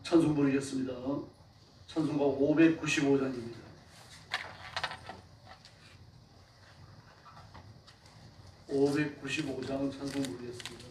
찬송 부르겠습니다. 찬송가 595장입니다. 찬송 부르겠습니다.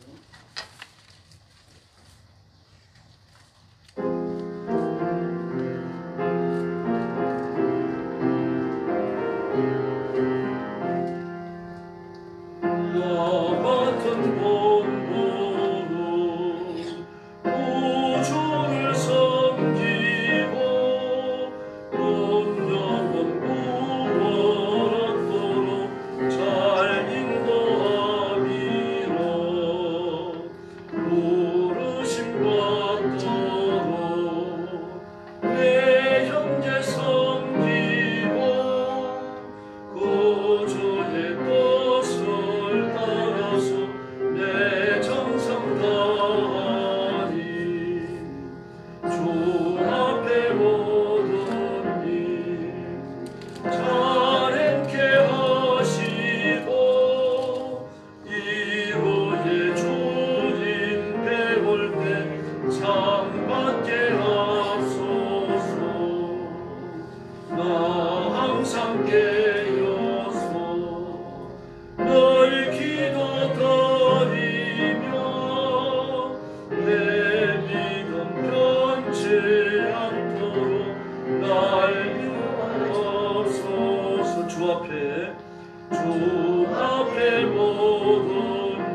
주 앞에 모든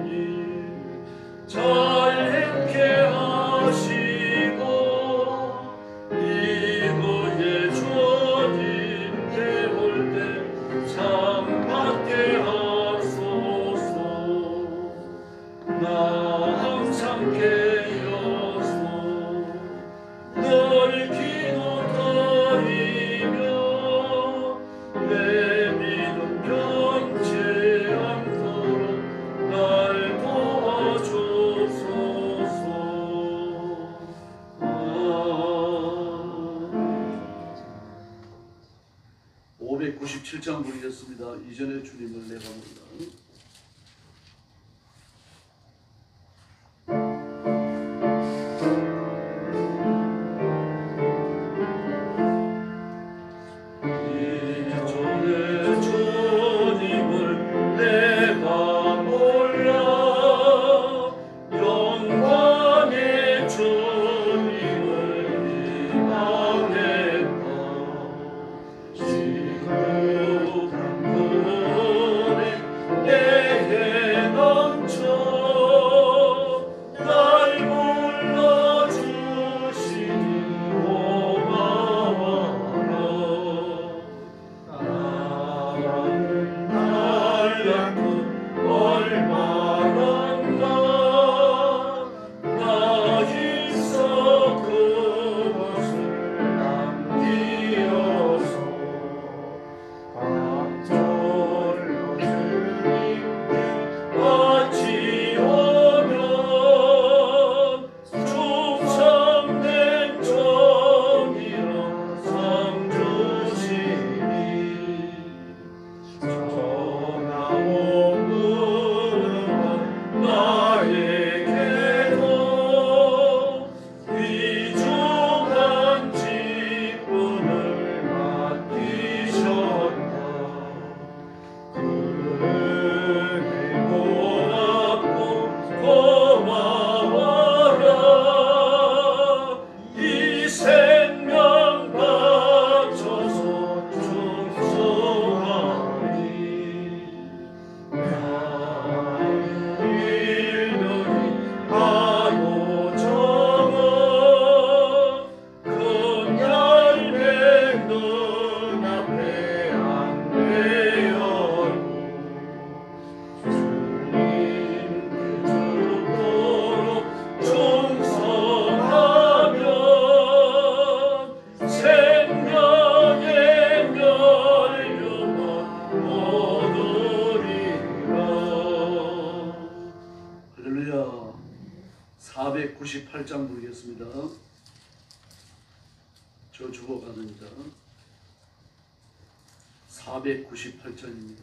일 잘 행케 하시고 이후에 주어진 배울 때 참 받게 하소서. 나 항상 깨어서 널 기도 드리며 내 믿음 변치 않도록 날 도와주소서. 597장 부르겠습니다. 이전에 주님을 내가 본다. 할렐루야. 498장 부르겠습니다. 저 죽어가는 자 498장입니다.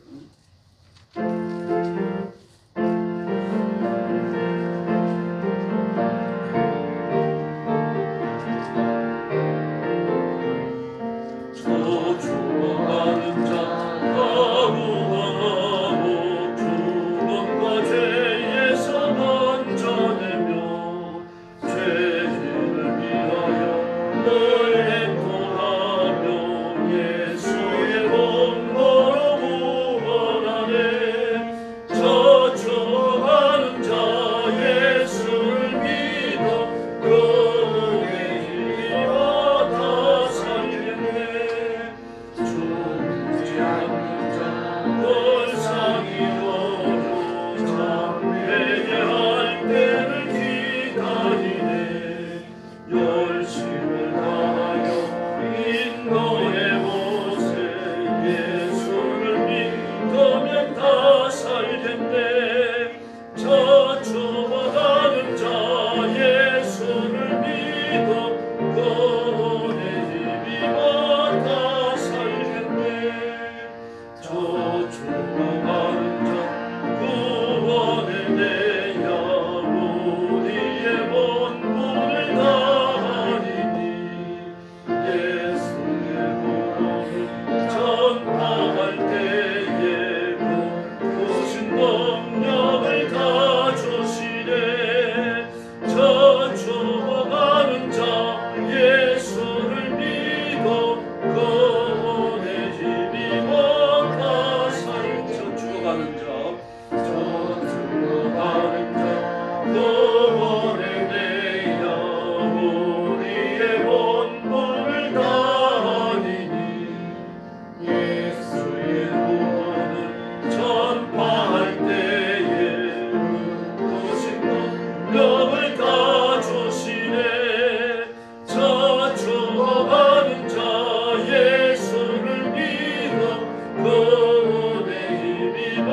힘을 다하여 인도해 보세. 예수를 믿으면 다 살겠네. 저 죽어가는 자 예수를 믿어 구원의 힘입어 다 살겠네. 저 죽어가는 자 구원의 내야 우리의 본분을 다하리니. 예수의 복음을 전파할 때에 모든 능력을 다 주시네. 저 죽어가는 자 예수를 믿어 구원의 힘입어 다 살죠. 죽어가는 자, 저 죽어가는 자 구원의 내야 우리의 본분을 다하리니. 예수의 복음을 전파할 때에 모든 능력을 다 주시네. 저 죽어가는 자 예수를 믿어 구원의 힘입어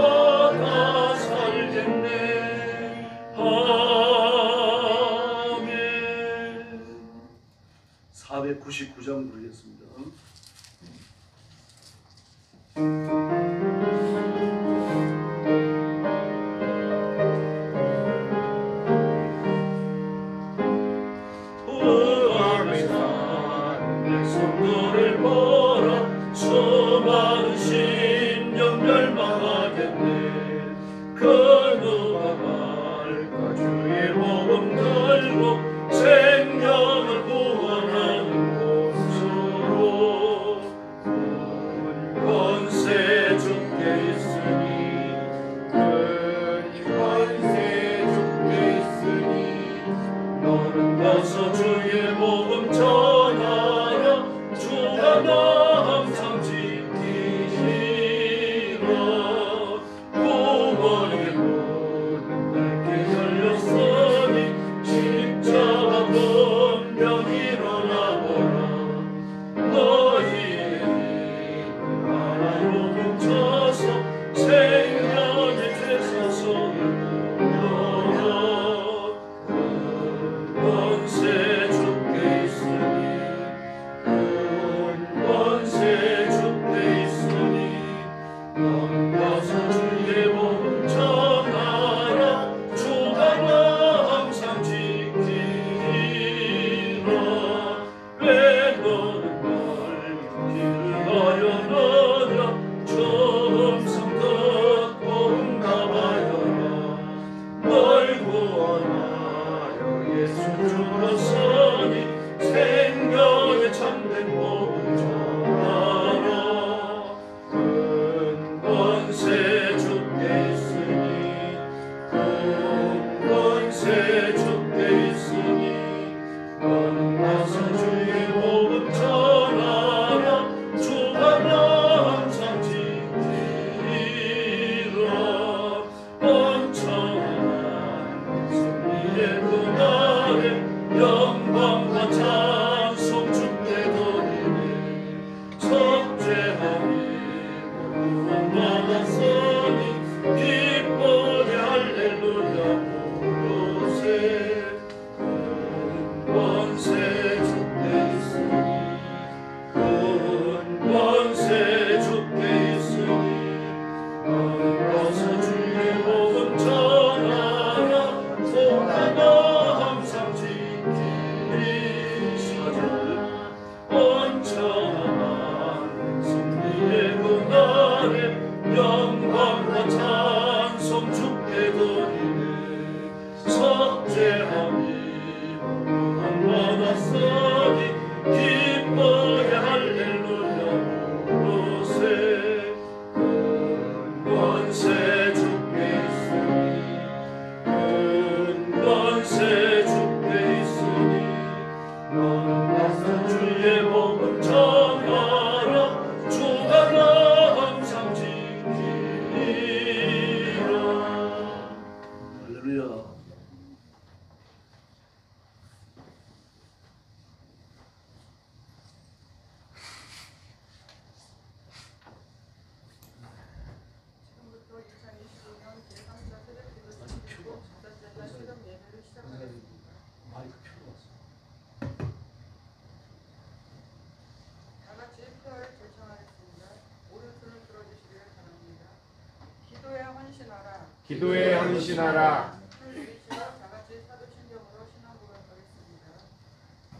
다 살겠네. 아멘. 499장 부르겠습니다. 성도를 보라 수많은 심령 멸망하겠네. 그 누가 갈까 주의 복음 들고 생명을 구원하는 곳으로. 기도에 헌신하라.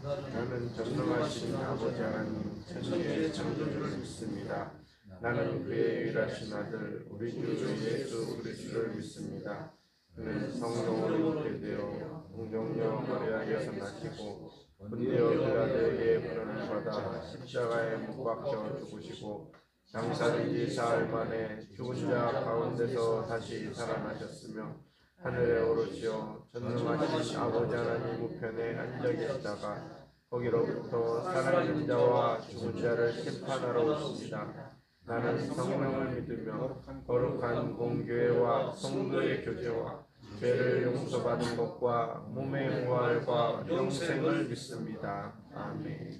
나는 전능하신 아버지 하나님 천지의 창조주를 믿습니다. 나는 그의 유일하신 아들 우리 주 예수 그리스도를 믿습니다. 그는 성령으로 잉태되어 동정녀 마리아에게서 나시고 본디오 빌라도에게 고난을 받아 십자가에 못 박혀 죽으시고 장사된 지 사흘 만에 죽은 자 가운데서 다시 살아나셨으며 하늘에 오르시어 전능하신 아버지 하나님 우편에 앉아 계시다가 거기로부터 살아있는 자와 죽은 자를 심판하러 오십니다. 나는 성령을 믿으며 거룩한 공교회와 성도의 교제와 죄를 용서받은 것과 몸의 부활과 영생을 믿습니다. 아멘.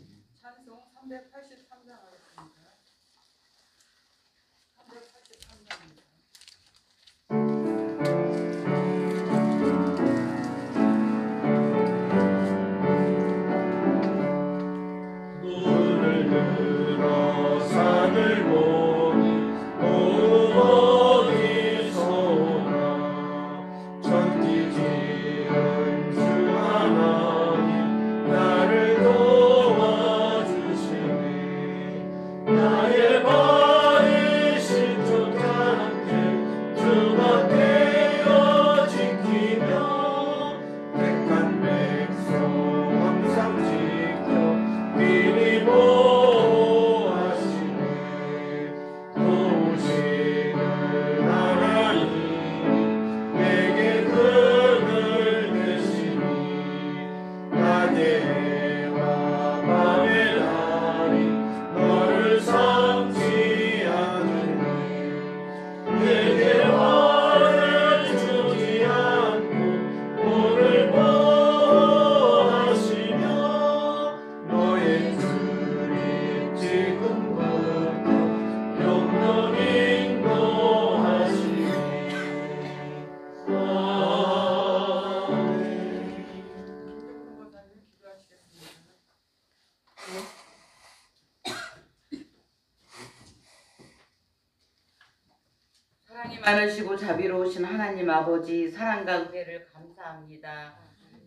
찬송 383장 하겠습니다. 383장입니다. 눈을 들어 산을 보니 어디서나 천지 지은 주 하나님 나를 도와주시네. 나의 발이 신족한 함께 주가 되어 지키며 택한 백성 항상 지켜 미리 보호하시네. 도우시는 하나님 내게 그늘 되시니 낮에와 밤의 날이 너를 삼지 않으니 내게 화를 주지 않고 너를 보호하시며 너의 주님 지금부터 영원히 인도하시니. 아멘. 목사님 기도하시겠습니다. 사랑이 많으시고 자비로우신 하나님 아버지 사랑과 은혜를 감사합니다.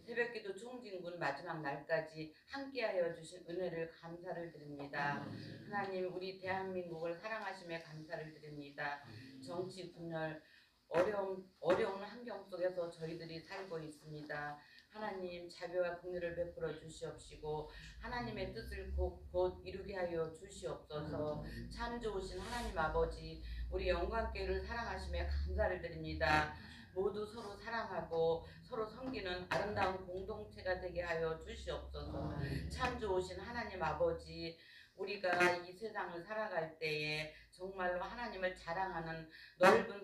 새벽기도 총진군 마지막 날까지 함께하여 주신 은혜를 감사를 드립니다. 하나님 우리 대한민국을 사랑하심에 감사를 드립니다. 정치 분열 어려운 환경 속에서 저희들이 살고 있습니다. 하나님 자비와 긍휼을 베풀어 주시옵시고 하나님의 뜻을 곧 이루게 하여 주시옵소서. 참 좋으신 하나님 아버지 우리 영광교회를 사랑하심에 감사를 드립니다. 모두 서로 사랑하고 서로 섬기는 아름다운 공동체가 되게 하여 주시옵소서. 참 좋으신 하나님 아버지 우리가 이 세상을 살아갈 때에 정말로 하나님을 자랑하는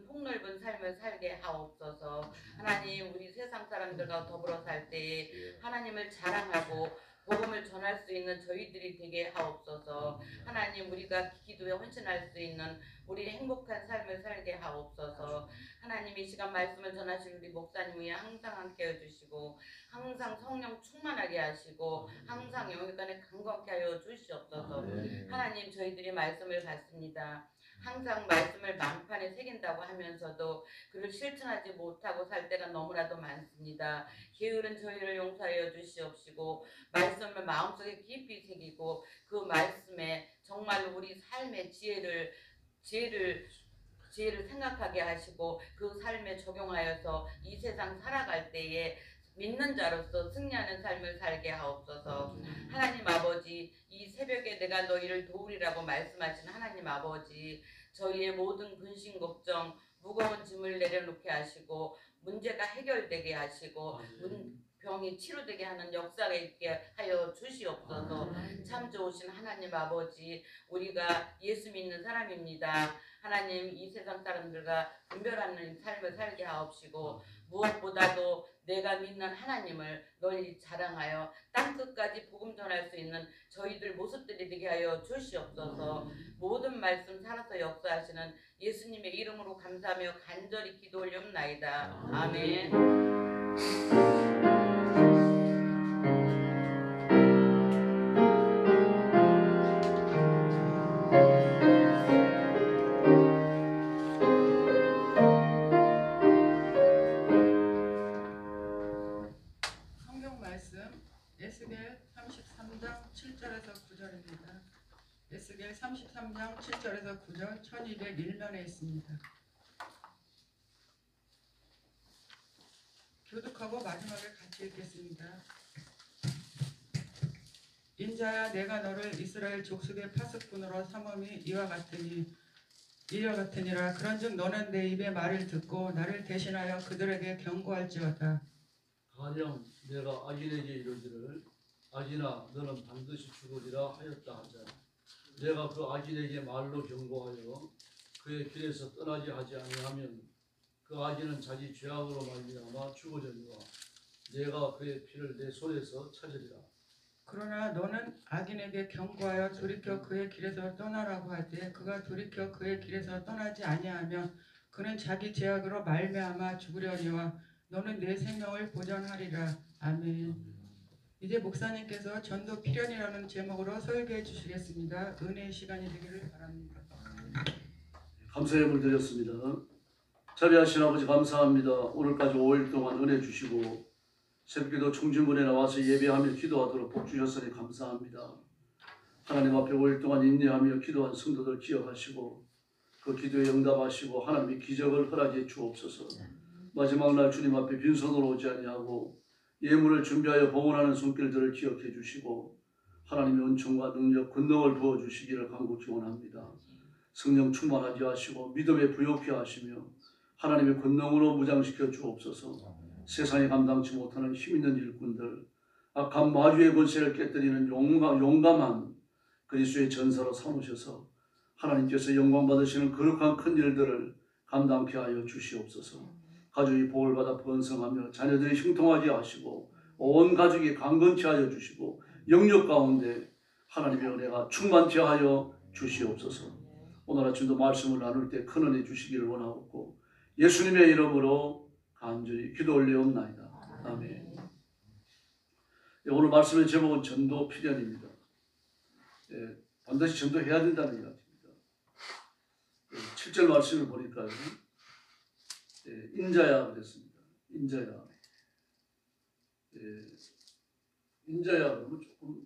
폭넓은 삶을 살게 하옵소서. 하나님 우리 세상 사람들과 더불어 살 때에 하나님을 자랑하고 복음을 전할 수 있는 저희들이 되게 하옵소서. 하나님 우리가 기도에 헌신할 수 있는 우리 행복한 삶을 살게 하옵소서. 하나님 이 시간 말씀을 전하실 우리 목사님 위에 항상 함께 해주시고 항상 성령 충만하게 하시고 항상 영육간에 강건케 하여 주시옵소서. 하나님 저희들이 말씀을 받습니다. 항상 말씀을 만판에 새긴다고 하면서도 그를 실천하지 못하고 살 때가 너무나도 많습니다. 게으른 저희를 용서하여 주시옵시고 말씀을 마음속에 깊이 새기고 그 말씀에 정말로 우리 삶의 지혜를 생각하게 하시고 그 삶에 적용하여서 이 세상 살아갈 때에 믿는 자로서 승리하는 삶을 살게 하옵소서. 하나님 아버지 이 새벽에 내가 너희를 도우리라고 말씀하신 하나님 아버지 저희의 모든 근심 걱정 무거운 짐을 내려놓게 하시고 문제가 해결되게 하시고 병이 치료되게 하는 역사가 있게 하여 주시옵소서. 참 좋으신 하나님 아버지 우리가 예수 믿는 사람입니다. 하나님 이 세상 사람들과 분별하는 삶을 살게 하옵시고 무엇보다도 내가 믿는 하나님을 널리 자랑하여 땅끝까지 복음 전할 수 있는 저희들 모습들이 되게 하여 주시옵소서. 모든 말씀 살아서 역사하시는 예수님의 이름으로 감사하며 간절히 기도 올려옵나이다. 아멘. 33장 7절에서 9절 1201면에 있습니다. 교독하고 마지막에 같이 읽겠습니다. 인자야 내가 너를 이스라엘 족속의 파수꾼으로 삼음이 이와 같으니라. 그런즉 너는 내 입의 말을 듣고 나를 대신하여 그들에게 경고할지어다. 가령 내가 악인에게 이르기를 악인아 너는 반드시 죽으리라 하였다 하자. 내가 그 악인에게 말로 경고하여 그의 길에서 떠나지 하지 아니하면 그 악인은 자기 죄악으로 말미암아 죽으려니와 내가 그의 피를 내 손에서 찾으리라. 그러나 너는 악인에게 경고하여 돌이켜 그의 길에서 떠나라고 하되 그가 돌이켜 그의 길에서 떠나지 아니하면 그는 자기 죄악으로 말미암아 죽으려니와 너는 내 생명을 보전하리라. 아멘. 이제 목사님께서 전도 필연이라는 제목으로 설교해 주시겠습니다. 은혜의 시간이 되기를 바랍니다. 감사의 예물 드렸습니다. 자비하신 아버지 감사합니다. 오늘까지 5일 동안 은혜 주시고 새벽기도 총진문에 나와서 예배하며 기도하도록 복 주셨으니 감사합니다. 하나님 앞에 5일 동안 인내하며 기도한 성도들 기억하시고 그 기도에 응답하시고 하나님의 기적을 허락해 주옵소서. 마지막 날 주님 앞에 빈손으로 오지 아니하고 예물을 준비하여 봉헌하는 손길들을 기억해 주시고 하나님의 은총과 능력, 권능을 부어주시기를 간곡히 원합니다. 성령 충만하게 하시고 믿음에 부욕케 하시며 하나님의 권능으로 무장시켜 주옵소서. 세상에 감당치 못하는 힘있는 일꾼들, 악한 마귀의 권세를 깨뜨리는 용감한 그리스도의 전사로 삼으셔서 하나님께서 영광 받으시는 거룩한 큰 일들을 감당케 하여 주시옵소서. 가족이 복을 받아 번성하며 자녀들이 형통하게 하시고 온 가족이 강건케 하여 주시고 영역 가운데 하나님의 은혜가 충만케 하여 주시옵소서. 오늘 아침도 말씀을 나눌 때 큰 은혜 주시기를 원하옵고 예수님의 이름으로 간절히 기도 올리옵나이다. 아멘. 오늘 말씀의 제목은 전도 필연입니다. 반드시 전도해야 된다는 이야기입니다. 7절 말씀을 보니까 인자야 그랬습니다. 인자야. 인자야 그러면 조금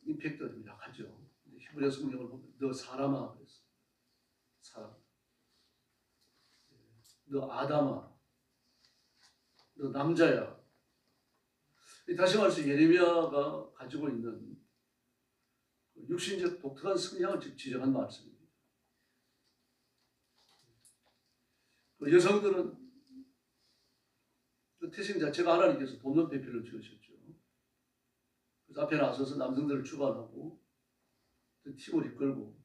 임팩트가 좀 약하죠. 히브리어 성경을 보면 너 사람아 그랬어. 사람. 너 아담아. 너 남자야. 다시 말해서 예레미야가 가지고 있는 육신적 독특한 성향을 지적한 말씀입니다. 여성들은 그 태생 자체가 하나님께서 돕는 배필로 지으셨죠. 그래서 앞에 나서서 남성들을 주관하고 팀을 이끌고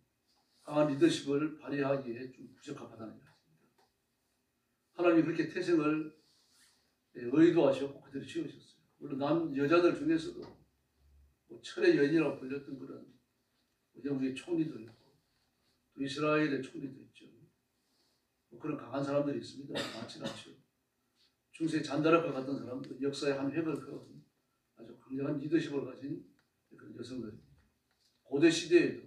강한 리더십을 발휘하기에 좀 부적합하다는 것입니다. 하나님이 그렇게 태생을 의도하셨고 그대로 지으셨어요. 물론 여자들 중에서도 뭐 철의 여인이라고 불렸던 그런 영국의 총리도 있고 또 이스라엘의 총리도 있죠. 뭐 그런 강한 사람들이 있습니다. 많지는 않죠. 중세 잔다락과 같은 사람들, 역사의 한 획을 그은 아주 강력한 리더십을 가진 그런 여성들입니다. 고대 시대에도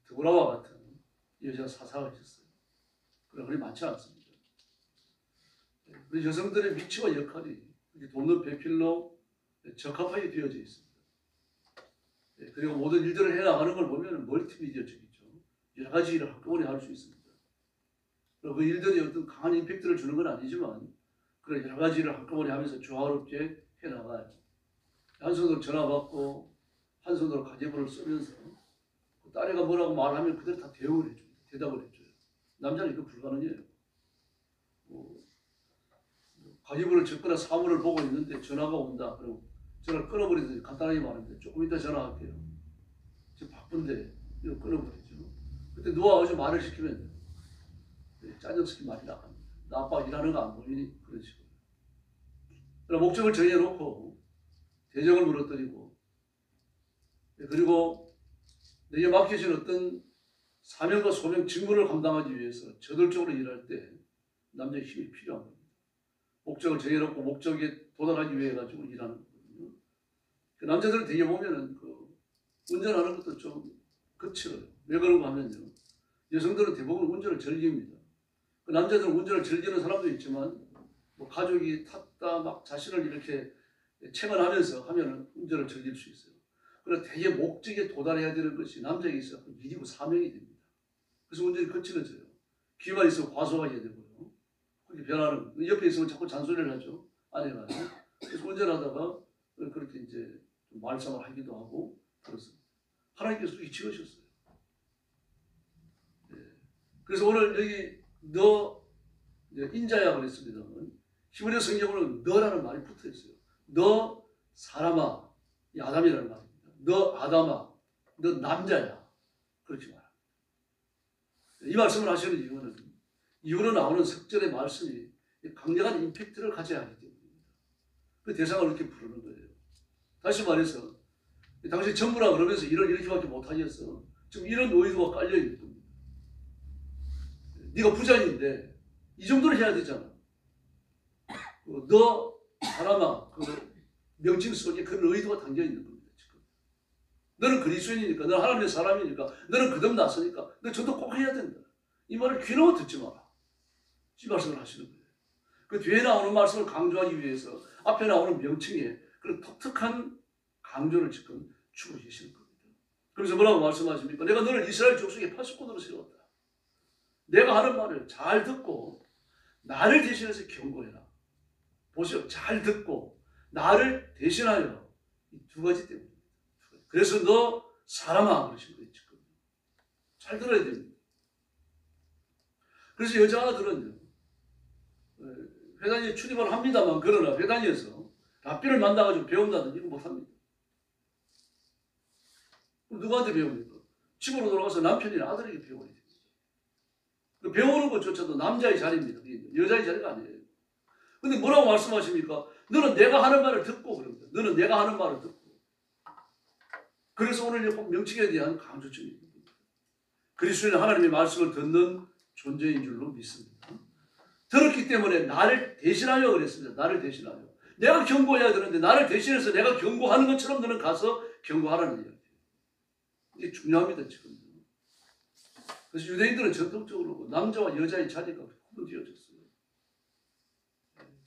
드보라와 같은 여자 사사가 있었어요. 그런 그리 많지 않습니다. 우리 여성들의 위치와 역할이 돕는 배필로 적합하게 되어져 있습니다. 그리고 모든 일들을 해나가는 걸 보면 멀티미디어적이죠. 여러 가지 일을 한꺼번에 할 수 있습니다. 그 일들이 어떤 강한 임팩트를 주는 건 아니지만 그런 여러 가지 일을 한꺼번에 하면서 조화롭게 해나가요. 한 손으로 전화 받고 한 손으로 가계부를 쓰면서 딸애가 뭐라고 말하면 그대로 다 대응을 해줍니다. 대답을 해줘요. 남자는 이거 불가능해요. 가계부를 적거나 사물을 보고 있는데 전화가 온다. 그리고 전화를 끊어버리든지 간단하게 말하는데 조금 이따 전화할게요. 지금 바쁜데 이거 끊어버리죠. 그때 누워가지고 말을 시키면 짜증스럽게 말이 나갑니다. 나 아빠 일하는 거 안 보이니? 그런 식으로. 그럼 목적을 정해놓고 대정을 물어뜨리고 그리고 내게 맡겨진 어떤 사명과 소명, 직무를 감당하기 위해서 저돌적으로 일할 때 남자의 힘이 필요한 겁니다. 목적을 정해놓고 목적에 도달하기 위해 가지고 일하는 거거든요. 그 남자들을 되게 보면은 그 운전하는 것도 좀 거칠어요. 왜 그런가 하면요. 여성들은 대부분 운전을 즐깁니다. 그 남자들은 운전을 즐기는 사람도 있지만 뭐 가족이 탔다 막 자신을 이렇게 체면하면서 하면은 운전을 즐길 수 있어요. 그런 대개 목적에 도달해야 되는 것이 남자에게 있어 일이고 사명이 됩니다. 그래서 완전히 거칠어져요. 귀만 있으면 과소하게 되고요. 그렇게 변하는, 옆에 있으면 자꾸 잔소리를 하죠. 아내가. 그래서 운전하다가 그렇게 이제 말썽을 하기도 하고 그렇습니다. 하나님께서 그렇게 지으셨어요. 예. 그래서 오늘 여기 너 인자야 그랬습니다. 히브리 성경으로는 너라는 말이 붙어 있어요. 너 사람아, 이 아담이라는 말입니다. 너 아담아, 너 남자야. 그렇게 말합니다. 이 말씀을 하시는 이유로 나오는 석절의 말씀이 강력한 임팩트를 가져야 하기 때문입니다. 그 대상을 이렇게 부르는 거예요. 다시 말해서 당시 전부라 그러면서 일을 이렇게밖에 못하겠어. 지금 이런 의도가 깔려 있는 겁니다. 네가 부자인데 이 정도는 해야 되잖아. 너 사람아, 그 명칭 속에 그런 의도가 담겨 있는 겁니다. 지금 너는 그리스도인이니까, 너는 하나님의 사람이니까, 너는 거듭났으니까 너 저도 꼭 해야 된다. 이 말을 귀로워 듣지 마라. 이 말씀을 하시는 거예요. 그 뒤에 나오는 말씀을 강조하기 위해서 앞에 나오는 명칭에 그런 독특한 강조를 지금 주고 계시는 겁니다. 그래서 뭐라고 말씀하십니까? 내가 너를 이스라엘 족속의 파수꾼으로 세웠다. 내가 하는 말을 잘 듣고 나를 대신해서 경고해라. 보세요. 잘 듣고 나를 대신하여 이 두 가지 때문입니다. 그래서 너 사람아 그러신 거예요. 지금 잘 들어야 됩니다. 그래서 여자들은요, 회단위에 출입을 합니다만, 그러나 회단위에서 랍비를 만나가지고 배운다든지 이거 못합니다. 그럼 누구한테 배웁니까? 집으로 돌아가서 남편이나 아들에게 배워야 됩니다. 그 배우는 것조차도 남자의 자리입니다. 여자의 자리가 아니에요. 근데 뭐라고 말씀하십니까? 너는 내가 하는 말을 듣고 그럽니다. 너는 내가 하는 말을 듣고. 그래서 오늘 명칭에 대한 강조점이 있는 겁니다. 그리스도인은 하나님의 말씀을 듣는 존재인 줄로 믿습니다. 들었기 때문에 나를 대신하여 그랬습니다. 나를 대신하여. 내가 경고해야 되는데 나를 대신해서 내가 경고하는 것처럼 너는 가서 경고하라는 이야기예요. 이게 중요합니다. 지금. 그래서 유대인들은 전통적으로 남자와 여자의 자리가 구분되어졌어요.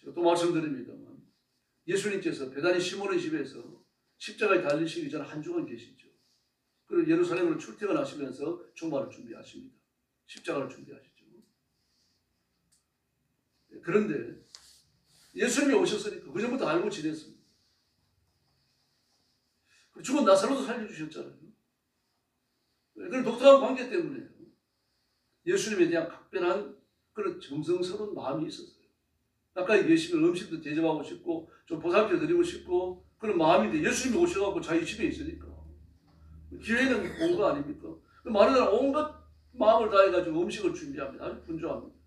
제가 또 말씀드립니다만 예수님께서 베다니 시몬의 집에서 십자가에 달리시기 전 한 주간 계시죠. 그리고 예루살렘으로 출퇴근하시면서 종말을 준비하십니다. 십자가를 준비하시죠. 그런데 예수님이 오셨으니까 그 전부터 알고 지냈습니다. 죽은 나사로도 살려주셨잖아요. 그런 독특한 관계 때문에 예수님에 대한 각별한 그런 정성스러운 마음이 있었어요. 가까이 계시면 음식도 대접하고 싶고 좀 보살펴 드리고 싶고 그런 마음인데 예수님이 오셔갖고 자기 집에 있으니까 기회는 온 거 아닙니까? 마르다는 온갖 마음을 다해가지고 음식을 준비합니다. 아주 분주합니다.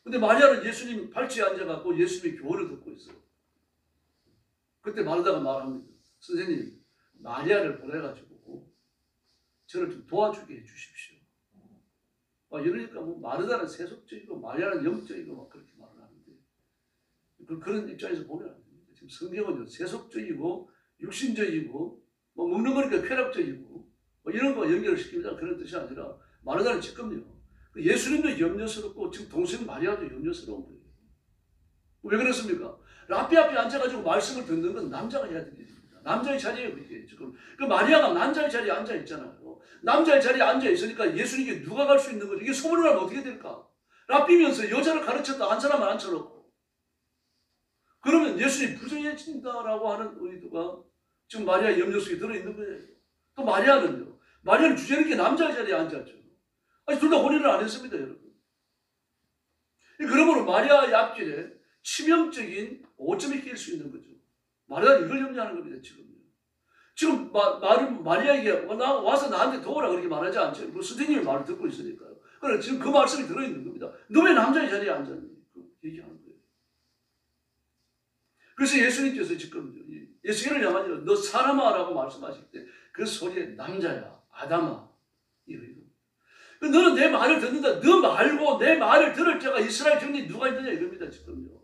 근데 마리아는 예수님 발치에 앉아갖고 예수님의 교훈을 듣고 있어요. 그때 마르다가 말합니다. 선생님, 마리아를 보내가지고 저를 좀 도와주게 해주십시오. 이러니까 뭐 마르다는 세속적이고 마리아는 영적이고 막 그렇게 말을 하는데 그런 입장에서 보면 안 됩니다. 지금 성경은 세속적이고 육신적이고 뭐 먹는 거니까 쾌락적이고 뭐 이런 거 연결을 시킵니다. 그런 뜻이 아니라 마르다는 지금요. 예수님도 염려스럽고 지금 동생 마리아도 염려스러운 거예요. 왜 그렇습니까? 랍비 앞에 앉아가지고 말씀을 듣는 건 남자가 해야 되는 일입니다. 남자의 자리에 그게 지금 그 마리아가 남자의 자리에 앉아 있잖아요. 남자의 자리에 앉아 있으니까 예수님께 누가 갈 수 있는 거죠? 이게 소문을 하면 어떻게 될까? 랍비면서 여자를 가르쳤다 한 사람만 앉혀놓고 그러면 예수님 부정해진다라고 하는 의도가 지금 마리아 염려 속에 들어있는 거예요. 또 마리아는요. 마리아는 주저앉게 남자의 자리에 앉았죠. 아니 둘 다 혼인을 안 했습니다, 여러분. 그러므로 마리아의 앞길에 치명적인 오점이 끼일 수 있는 거죠. 마리아는 이걸 염려하는 겁니다, 지금. 지금 마리아에게 와서 나한테 도우라 그렇게 말하지 않죠. 그 선생님의 말을 듣고 있으니까요. 그래 지금 그 말씀이 들어있는 겁니다. 너 왜 남자의 자리에 앉았니? 얘기하는 거예요. 그래서 예수님께서 지금 예수님을 향하여 너 사람아라고 말씀하실 때 그 소리에 남자야, 아담아 이거예요. 너는 내 말을 듣는다. 너 말고 내 말을 들을 자가 이스라엘 정리 누가 있느냐 이겁니다. 지금요.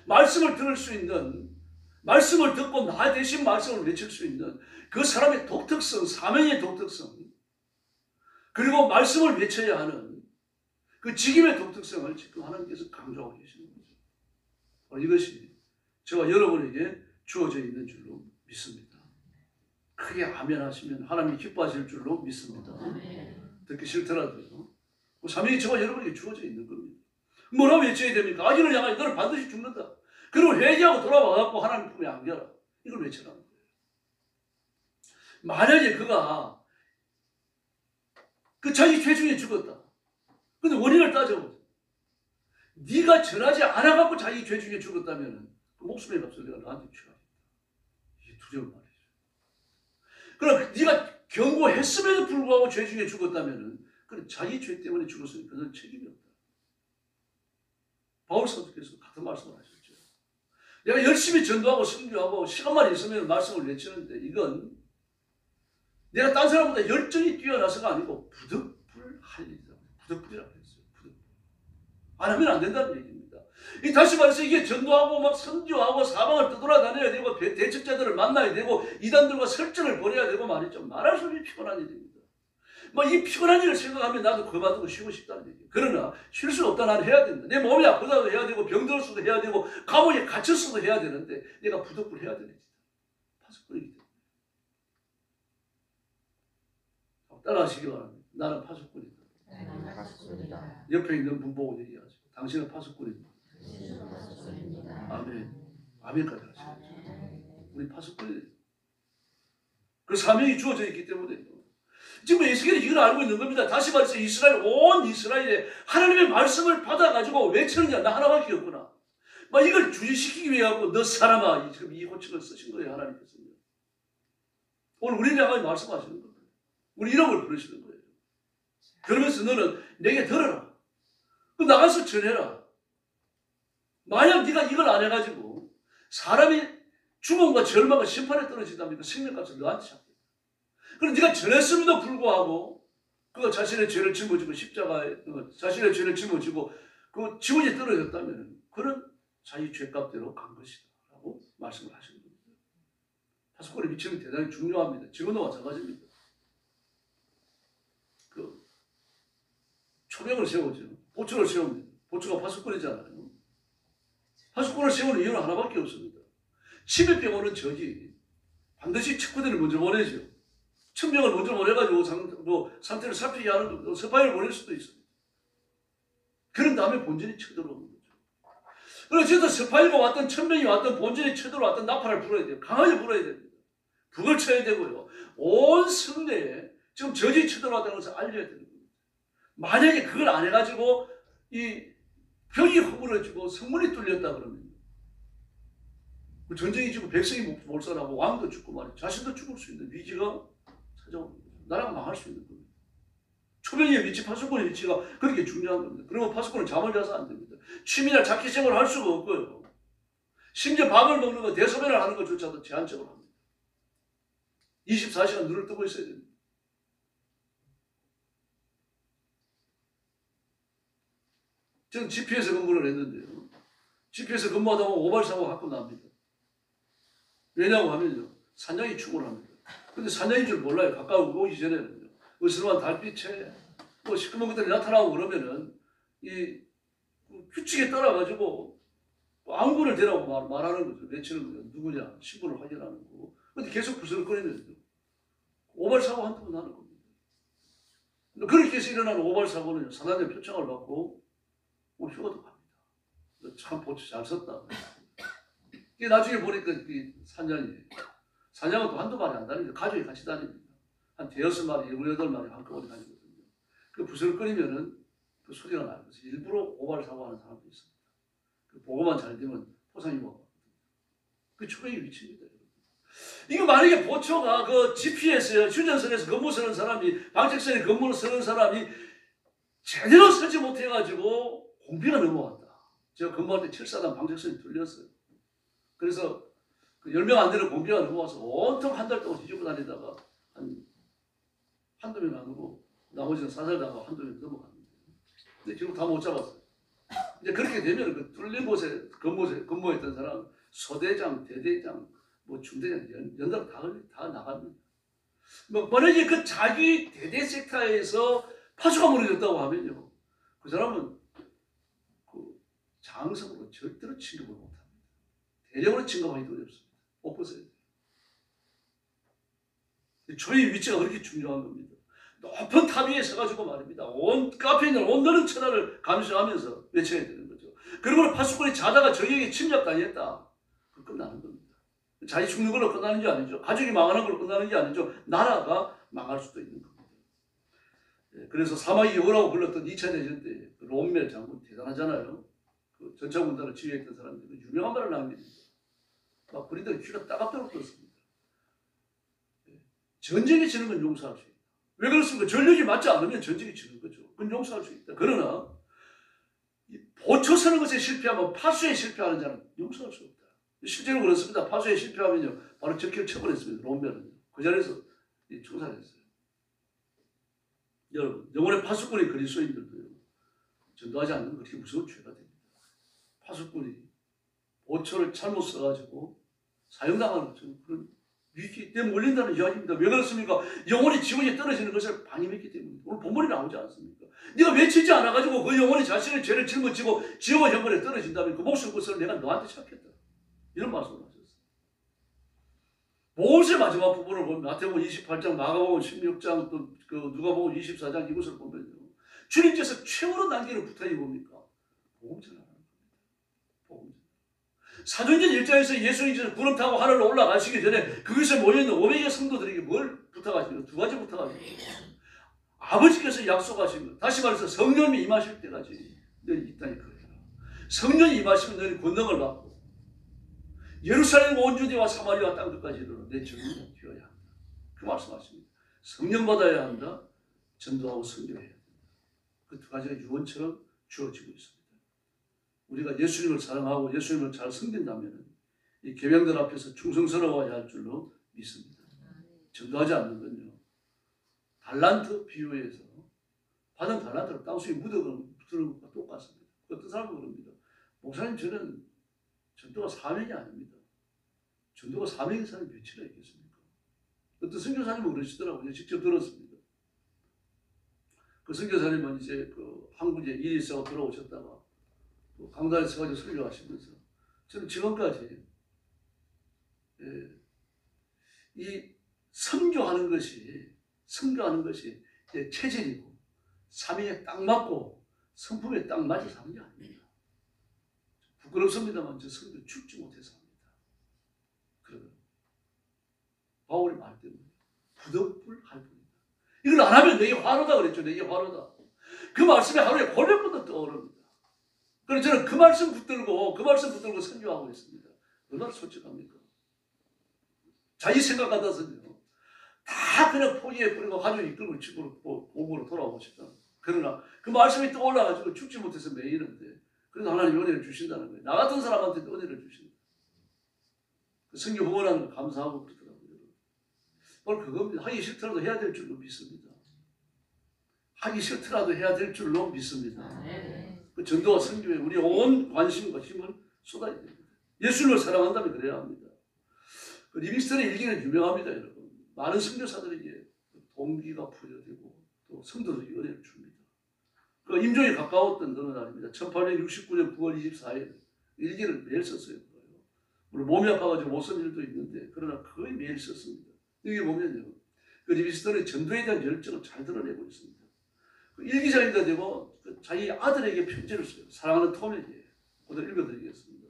말씀을 들을 수 있는 말씀을 듣고 나 대신 말씀을 외칠 수 있는 그 사람의 독특성, 사명의 독특성 그리고 말씀을 외쳐야 하는 그 직임의 독특성을 지금 하나님께서 강조하고 계시는 거죠. 이것이 저와 여러분에게 주어져 있는 줄로 믿습니다. 크게 아멘 하시면 하나님이 기뻐하실 줄로 믿습니다. 듣기 싫더라도요. 사명이 저와 여러분에게 주어져 있는 겁니다. 뭐라고 외쳐야 됩니까? 악인을 향하여 너는 반드시 죽는다. 그리고 회개하고 돌아와갖고 하나님 품에 안겨라. 이걸 외쳐라는 거예요. 만약에 그가 그 자기 죄 중에 죽었다. 근데 원인을 따져보자. 네가 전하지 않아갖고 자기 죄 중에 죽었다면 그 목숨의 값을 내가 너한테 취하겠다. 이게 두려운 말이죠. 그럼 네가 경고했음에도 불구하고 죄 중에 죽었다면 그건 자기 죄 때문에 죽었으니까 그건 책임이 없다. 바울 사도께서 같은 말씀을 하셨죠. 내가 열심히 전도하고 선교하고 시간만 있으면 말씀을 외치는데 이건 내가 딴 사람보다 열정이 뛰어나서가 아니고 부득불할 일이다. 부득불이라고 했어요. 부득불. 안 하면 안 된다는 얘기입니다. 다시 말해서 이게 전도하고 막 선교하고 사방을 떠돌아다녀야 되고 대척자들을 만나야 되고 이단들과 설전을 벌여야 되고 말이죠. 말할 수 없이 피곤한 일입니다. 뭐 이 피곤한 일을 생각하면 나도 그만두고 쉬고 싶다는 얘기예요. 그러나 쉴 수 없다. 나는 해야 된다. 내 몸이 아프다도 해야 되고 병들었어도 해야 되고 감옥에 갇혔어도 해야 되는데 내가 부득불 해야 되는 짓이다. 파수꾼이기 때문에. 따라하시기 바랍니다. 나는 파수꾼이다. 파수꾼이다. 옆에 있는 분 보고 얘기하죠. 당신은 파수꾼입니다. 아멘. 아멘까지 하시죠. 우리 파수꾼이에요. 그 사명이 주어져 있기 때문에 지금 에스겔이 이걸 알고 있는 겁니다. 다시 말해서 이스라엘, 온 이스라엘에 하나님의 말씀을 받아가지고 외치느냐, 나 하나밖에 없구나. 막 이걸 주의시키기 위해 하고 너 사람아, 지금 이 호칭을 쓰신 거예요, 하나님께서. 오늘 우리를 향하여 말씀하시는 거예요. 우리 이름을 부르시는 거예요. 그러면서 너는 내게 들어라. 그 나가서 전해라. 만약 네가 이걸 안 해가지고 사람이 죽음과 절망과 심판에 떨어진다면 그 생명값을 너한테 잡게. 그럼 네가 전했음에도 불구하고 그가 자신의 죄를 짊어지고 십자가에 자신의 죄를 짊어지고 그 지옥에 떨어졌다면 그는 자기 죄값대로 간 것이다 라고 말씀을 하시는 겁니다. 파수꾼의 위치는 대단히 중요합니다. 지금도 마찬가지입니다. 그 초병을 세우죠. 보초를 세웁니다. 보초가 파수꾼이잖아요. 파수꾼을 세우는 이유는 하나밖에 없습니다. 침입해 오는 적이 반드시 척부대를 먼저 보내죠. 천명을 먼저 보내가지고 상태를 살피게 하는 겁니다. 스파이를 보낼 수도 있습니다. 그런 다음에 본전이 쳐들어오는 거죠. 그래서 저도 스파이가 왔던 천명이 왔던 본전이 쳐들어왔던 나팔을 불어야 돼요. 강하게 불어야 됩니다. 북을 쳐야 되고요. 온 성내에 지금 저지 쳐들어왔다는 것을 알려야 되는 겁니다. 만약에 그걸 안 해가지고 이 벽이 허물어지고 성문이 뚫렸다 그러면 전쟁이 지고 백성이 몰살하고 왕도 죽고 말이죠. 자신도 죽을 수 있는 위기가 찾아오는 거죠. 나라가 망할 수 있는 겁니다. 초병의 위치, 파수꾼의 위치가 그렇게 중요한 겁니다. 그러면 파수꾼은 잠을 자서 안 됩니다. 취미나 자기 생활을 할 수가 없고요. 심지어 밥을 먹는 거, 대소변을 하는 것조차도 제한적으로 합니다. 24시간 눈을 뜨고 있어야 됩니다. 저는 GP에서 근무를 했는데요. GP에서 근무하다 보면 오발사고가 가끔 납니다. 왜냐고 하면요. 산장이 충고를 합니다. 근데 산장인 줄 몰라요. 가까이 오기 전에는요. 어스름한 달빛에 뭐 시커먼 것들이 나타나고 그러면은 이 규칙에 따라가지고 안구를 대라고 말하는 거죠. 외치는 거죠. 누구냐. 신분을 확인하는 거고. 근데 계속 부스럭거리면서 오발사고 한두 번 하는 겁니다. 그렇게 해서 일어나는 오발사고는 사단의 표창을 받고 휴가도 갑니다. 참 보초 잘 썼다. 이게 나중에 보니까 산장이에요. 산장은 또 한두 마리 안 다닙니다. 가족이 같이 다닙니다. 한 대여섯 마리, 18마리 한꺼번에 다니거든요. 그 부스럭거리면은 그 소리가 나요. 그래서 일부러 오발 사고하는 사람도 있습니다. 그 보고만 잘 되면 포상이 먹거든요. 그 초병의 위치입니다. 이거 만약에 보초가 그 GPS에 휴전선에서 근무 서는 사람이 방책선에 근무를 서는 사람이 제대로 서지 못해가지고 공비가 넘어왔다. 제가 근무할 때 7사단 방책선이 뚫렸어요. 그래서 그 10명 안 되는 공비가 넘어와서 온통 한 달 동안 뒤집고 다니다가 한두 명 안 오고 나머지는 사살당하고 한두 명 넘어갔는데 근데 지금 다 못 잡았어요. 이제 그렇게 되면 그 뚫린 곳에 근무했던 사람 소대장, 대대장, 뭐 중대장 연달아 다 나갑니다. 뭐 만약에 그 자기 대대 섹터에서 파수가 무너졌다고 하면요, 그 사람은 그 장성으로 절대로 진급을 못합니다. 대령으로 진급하기도 어렵습니다. 못 벗어야 돼요. 저희 위치가 그렇게 중요한 겁니다. 높은 탑 위에 서가지고 말입니다. 온 카페에 있는 온너른 천하를 감시하면서 외쳐야 되는 거죠. 그리고 파수꾼이 자다가 저희에게 침략당했다. 그 끝나는 겁니다. 자기 죽는 걸로 끝나는 게 아니죠. 가족이 망하는 걸로 끝나는 게 아니죠. 나라가 망할 수도 있는 겁니다. 그래서 사막의 여우라고 불렀던 2차 대전 때 롬멜 장군 대단하잖아요. 그 전차군단을 지휘했던 사람들이 유명한 말을 남깁니다. 막 그리들 귀가 따갑도록 떴습니다. 전쟁에 지는 건 용서할 수 있다. 왜 그렇습니까? 전력이 맞지 않으면 전쟁이 지는 거죠. 그건 용서할 수 있다. 그러나 보초 서는 것에 실패하면 파수에 실패하는 자는 용서할 수 없다. 실제로 그렇습니다. 파수에 실패하면요 바로 적기를 처벌했습니다. 롬멜은요. 그 자리에서 총살했어요. 여러분, 영혼의 파수꾼이 그리스도인들도요 전도하지 않는 건 그렇게 무서운 죄가 됩니다. 파수꾼이 보초를 잘못 써가지고 사형당하는 것처럼 그런 위기에 몰린다는 이야기입니다. 왜 그렇습니까? 영혼이 지옥에 떨어지는 것을 반임했기 때문입니다. 오늘 본문이 나오지 않습니까? 네가 외치지 않아가지고 그 영혼이 자신의 죄를 짊어지고 지옥의 형벌에 떨어진다면 그 목숨 것을 내가 너한테 찾겠다. 이런 말씀을 하셨어요. 모세의 마지막 부분을 보면 마태복음 28장, 마가복음 16장, 또 그 누가복음 24장 이것을 보면요. 주님께서 최후로 남기는 부탁이 뭡니까? 복음 전하라는 겁니다. 복음 전하라. 사도행전 1장에서 예수님께서 구름 타고 하늘로 올라가시기 전에 그것에 모여있는 500여 성도들에게 뭘 부탁하십니까? 두 가지 부탁하십니다. 아버지께서 약속하신 것, 다시 말해서 성령이 임하실 때까지 너희 이 땅에 거해라. 성령이 임하시면 너희 권능을 받고 예루살렘 온 유대와 사마리아 땅 끝까지 이르러 내 증인이 되어야 한다. 그 말씀하십니다. 성령 받아야 한다. 전도하고 선교해야 한다. 그 두 가지가 유언처럼 주어지고 있습니다. 우리가 예수님을 사랑하고 예수님을 잘 섬긴다면 이 계명들 앞에서 충성스러워야 할 줄로 믿습니다. 전도하지 않는 건요. 달란트 비유에서 받은 달란트를 땅속에 묻어두는 것과 똑같습니다. 어떤 사람은 그럽니다. 목사님 저는 전도가 사명이 아닙니다. 전도가 사명인 사람이 몇이나 있겠습니까? 어떤 선교사님은 그러시더라고요. 직접 들었습니다. 그 선교사님은 이제 그 한국에 일이 있어서 들어오셨다가 또 강단에 서가지고 설교하시면서 저는 지금까지 이 선교하는 것이 제 체질이고 사명에 딱 맞고 성품에 딱 맞아서 하는 게 아닙니다. 부끄럽습니다만 저 선교 죽지 못해서 합니다. 그러면 바울이 말 때문에 부득불할 뿐이다. 이걸 안 하면 내게 화로다 그랬죠. 내게 화로다. 그 말씀이 하루에 800번도 떠오릅니다. 그래서 저는 그 말씀 붙들고 선교하고 있습니다. 얼마나 솔직합니까? 자기 생각 같아서요. 다 그냥 포기해버리고 가족을 이끌고 집으로 고국으로 돌아오고 싶다. 그러나 그 말씀이 떠올라가지고 죽지 못해서 매이는데 그래서 하나님 은혜를 주신다는 거예요. 나 같은 사람한테도 은혜를 주신다. 그 선교 후원하는 거 감사하고 그러더라고요. 오늘 그겁니다. 하기 싫더라도 해야 될 줄로 믿습니다. 하기 싫더라도 해야 될 줄로 믿습니다. 그 전도와 선교에 우리 온 관심과 힘을 쏟아야 됩니다. 예수님을 사랑한다면 그래야 합니다. 그 리빙스턴의 일기는 유명합니다, 여러분. 많은 선교사들에게 동기가 부여되고 또 성도들에게 은혜를 줍니다. 그 임종이 가까웠던 어느 날입니다. 1869년 9월 24일 일기를 매일 썼어요. 물론 몸이 아파가지고 못 쓴 일도 있는데 그러나 거의 매일 썼습니다. 여기 보면요. 그 리빙스턴의 전도에 대한 열정을 잘 드러내고 있습니다. 그 일기장인가 되고 그 자기 아들에게 편지를 써요. 사랑하는 톰에게. 오늘 읽어드리겠습니다.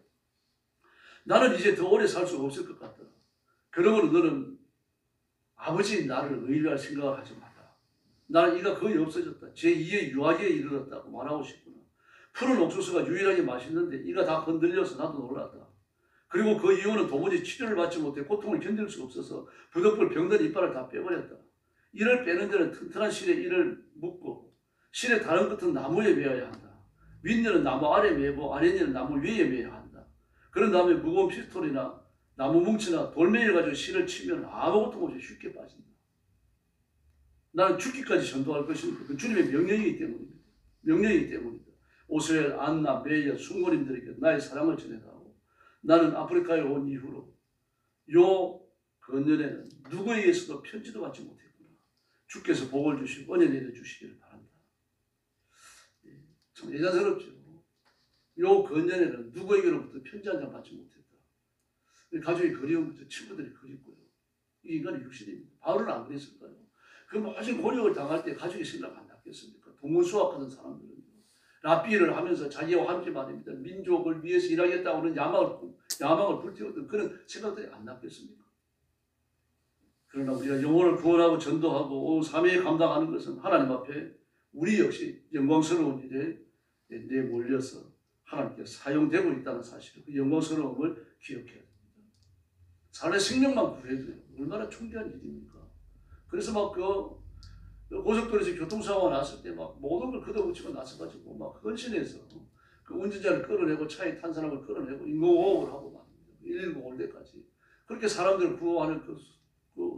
나는 이제 더 오래 살 수 없을 것 같다. 그러므로 너는 아버지 나를 의뢰할 생각을 하지 마라. 나는 이가 거의 없어졌다. 제2의 유아기에 이르렀다고 말하고 싶구나. 푸른 옥수수가 유일하게 맛있는데 이가 다 건들려서 나도 놀랐다. 그리고 그 이유는 도무지 치료를 받지 못해 고통을 견딜 수 없어서 부득불 병든 이빨을 다 빼버렸다. 이를 빼는 데는 튼튼한 실에 이를 묶고 실의 다른 끝은 나무에 매어야 한다. 윗니는 나무 아래 매고 아랫니는 나무 위에 매야 한다. 그런 다음에 무거운 피스톨이나 나무 뭉치나 돌멩이를 가지고 실을 치면 아무것도 없이 쉽게 빠진다. 나는 죽기까지 전도할 것입니다. 그 주님의 명령이기 때문입니다. 명령이기 때문이다. 오스웰, 안나, 메이어, 숙모님들에게 나의 사랑을 전해다오. 나는 아프리카에 온 이후로 요 근년에는 누구에게서도 편지도 받지 못했구나. 주께서 복을 주시고 은혜 내려주시기를 바란다. 참 애잔스럽죠. 요 근년에는 누구에게로부터 편지 한 장 받지 못했다. 가족이 그리운 거죠. 친구들이 그립고요. 이 인간의 육신입니다. 바울은 안 그랬을까요? 그 모든 곤욕을 당할 때 가족이 생각 안 났겠습니까? 동문수학하는 사람들은 랍비를 하면서 자기와 함께 말입니다. 민족을 위해서 일하겠다고 하는 야망을 불태우던 그런 생각들이 안 났겠습니까? 그러나 우리가 영혼을 구원하고 전도하고 사명에 감당하는 것은 하나님 앞에 우리 역시 영광스러운 일에 내몰려서 하나님께 사용되고 있다는 사실, 그 영광스러움을 기억해야 됩니다. 사람의 생명만 구해도 얼마나 존귀한 일입니까? 그래서 막 그 고속도로에서 교통사고가 났을 때 막 모든 걸 걷어붙이고 나서가지고 막 헌신해서 그 운전자를 끌어내고 차에 탄 사람을 끌어내고 인공호흡을 하고 말입니다. 119 올 때까지 그렇게 사람들을 구호하는 그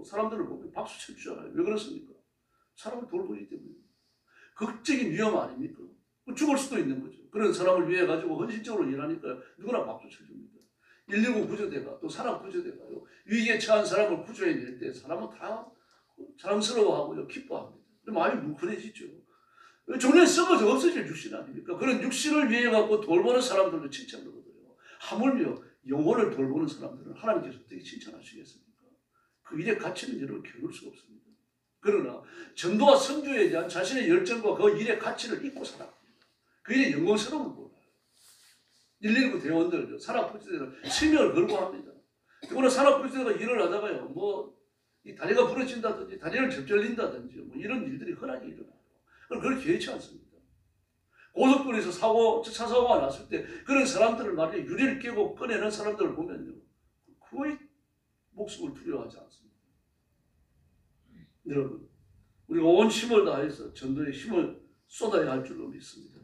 사람들을 보면 박수 쳐주잖아요. 왜 그렇습니까? 사람을 돌보기 때문에. 극적인 위험 아닙니까? 죽을 수도 있는 거죠. 그런 사람을 위해 가지고 헌신적으로 일하니까 누구나 박수 쳐줍니다. 119 구조대가 또 산악구조대가요. 위기에 처한 사람을 구조해낼 때 사람은 다 자랑스러워하고요. 기뻐합니다. 마음이 뭉클해지죠. 종래 썩어져 없어질 육신 아닙니까? 그런 육신을 위해 갖고 돌보는 사람들도 칭찬을 얻어요. 하물며 영혼을 돌보는 사람들은 하나님께서 어떻게 칭찬하시겠습니까? 그 일의 가치는 여러분 겨룰 수가 없습니다. 그러나 전도와 선교에 대한 자신의 열정과 그 일의 가치를 잊고 살아갑니다. 그 일의 영광스러움을 몰라요. 119 대원들, 산악구조대는 생명을 걸고 합니다. 오늘 산악구조대가 일을 하다가요, 뭐 이 다리가 부러진다든지 다리를 접절린다든지 뭐 이런 일들이 흔하게 일어나요. 그걸 개의치 않습니다. 고속도로에서 차 사고가 났을 때 그런 사람들을 말이에요. 유리를 깨고 꺼내는 사람들을 보면요, 거의 목숨을 두려워하지 않습니다. 여러분, 우리가 온 힘을 다해서 전도에 힘을 쏟아야 할 줄로 믿습니다.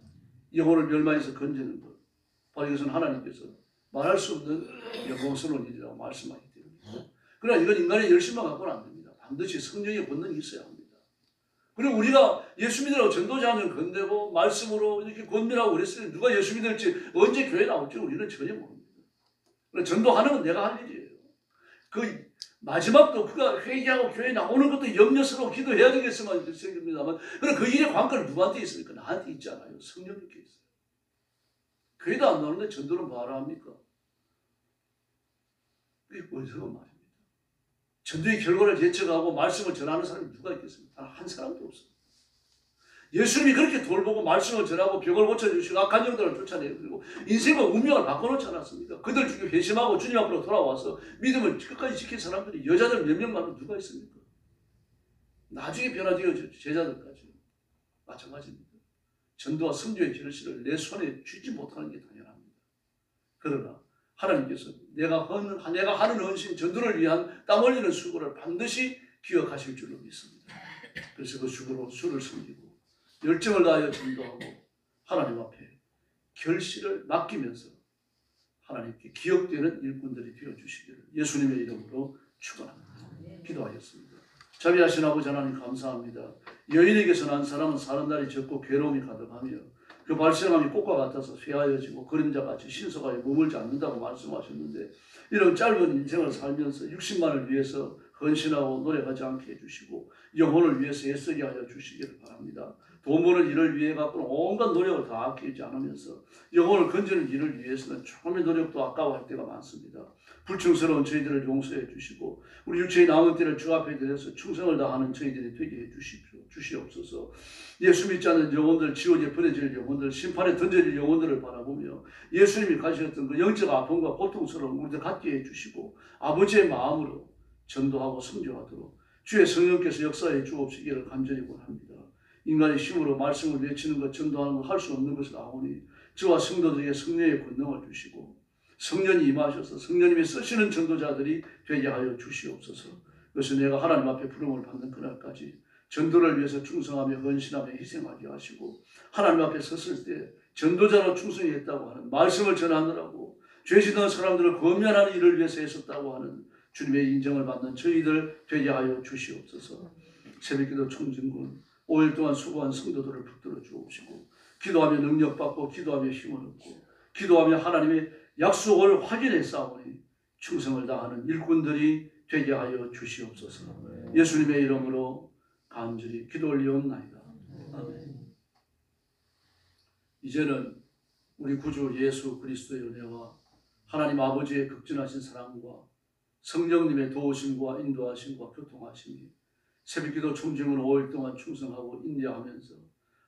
영혼을 멸망에서 건지는 것, 바로 이것은 하나님께서 말할 수 없는 영광스러운 일이라고 말씀하기 때문입니다. 그러나 이건 인간의 열심만 갖고는 안 됩니다. 반드시 성령의 본능이 있어야 합니다. 그리고 우리가 예수 믿으라고 전도자하면 건대고 말씀으로 이렇게 권면하고 그랬으니 누가 예수 믿을지 언제 교회 나올지 우리는 전혀 모릅니다. 전도하는 건 내가 할 일이에요. 그 마지막도 그가 회개하고 교회 나오는 것도 염려스러워 기도해야 되겠습니다만 그럼 그 일의 관건은 누구한테 있습니까? 나한테 있지 않아요. 성령님께 있어요. 교회도 안 나오는데 전도는 뭐하러 합니까? 그게 어리석은 말입니다. 전도의 결과를 예측하고 말씀을 전하는 사람이 누가 있겠습니까? 단 한 사람도 없습니다. 예수님이 그렇게 돌보고 말씀을 전하고 병을 고쳐주시고 악한 영들을 쫓아내고 그리고 인생과 운명을 바꿔놓지 않았습니까? 그들 중에 회심하고 주님 앞으로 돌아와서 믿음을 끝까지 지킨 사람들이 여자들 몇 명 말고 누가 있습니까? 나중에 변화되어 제자들까지 마찬가지입니다. 전도와 선교의 결실을 내 손에 쥐지 못하는 게 당연합니다. 그러나 하나님께서 내가 하는 헌신, 전도를 위한 땀 흘리는 수고를 반드시 기억하실 줄로 믿습니다. 그래서 그 수고로 주를 섬기고 열정을 다하여 전도하고 하나님 앞에 결실을 맡기면서 하나님께 기억되는 일꾼들이 되어주시기를 예수님의 이름으로 축원합니다. 기도하겠습니다. 자비하신 아버지 하나님 감사합니다. 여인에게서 난 사람은 사는 날이 적고 괴로움이 가득하며 그 발생함이 꽃과 같아서 쇠하여지고 그림자같이 신속하게 머물지 않는다고 말씀하셨는데 이런 짧은 인생을 살면서 육신만을 위해서 헌신하고 노력하지 않게 해주시고 영혼을 위해서 애쓰게 하여 주시기를 바랍니다. 돈 버는 일을 위해 갖고는 온갖 노력을 다 아끼지 않으면서 영혼을 건지는 일을 위해서는 조금의 노력도 아까워할 때가 많습니다. 불충스러운 저희들을 용서해 주시고 우리 육체의 남은 때를 주 앞에 들여서 충성을 다하는 저희들이 되게 해 주시옵소서. 예수 믿지 않는 영혼들, 지옥에 버려질 영혼들, 심판에 던져질 영혼들을 바라보며 예수님이 가셨던 그 영적 아픔과 고통스러움 우리들 갖게 해 주시고 아버지의 마음으로 전도하고 선교하도록 주의 성령께서 역사해 주옵시기를 간절히 원합니다. 인간의 힘으로 말씀을 외치는 것, 전도하는 것 할 수 없는 것을 아오니 저와 성도들에게 성령의 권능을 주시고 성령이 임하셔서 성령님이 쓰시는 전도자들이 되게 하여 주시옵소서. 그래서 내가 하나님 앞에 부름을 받는 그날까지 전도를 위해서 충성하며 헌신하며 희생하게 하시고 하나님 앞에 섰을 때 전도자로 충성했다고 하는 말씀을 전하느라고 죄 짓는 사람들을 권면하는 일을 위해서 했었다고 하는 주님의 인정을 받는 저희들 되게 하여 주시옵소서. 새벽기도 총진군 5일 동안 수고한 성도들을 붙들어 주옵시고 기도하며 능력받고 기도하며 힘을 얻고 기도하며 하나님의 약속을 확인해 싸우니 충성을 다하는 일꾼들이 되게 하여 주시옵소서. 예수님의 이름으로 간절히 기도 올리옵나이다. 아멘. 이제는 우리 구주 예수 그리스도의 은혜와 하나님 아버지의 극진하신 사랑과 성령님의 도우심과 인도하심과 교통하심이 새벽기도 총징은 5일 동안 충성하고 인내하면서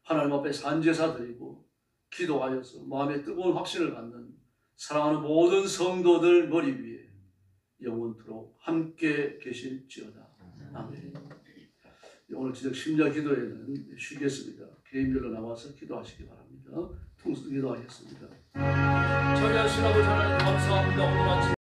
하나님 앞에 산제사 드리고 기도하여서 마음의 뜨거운 확신을 갖는 사랑하는 모든 성도들 머리 위에 영원토록 함께 계실지어다. 아멘. 오늘 지적 심야 기도에는 쉬겠습니다. 개인별로 나와서 기도하시기 바랍니다. 통수 기도하겠습니다. 자비하신 아버지 하나님 감사합니다. 오늘 아침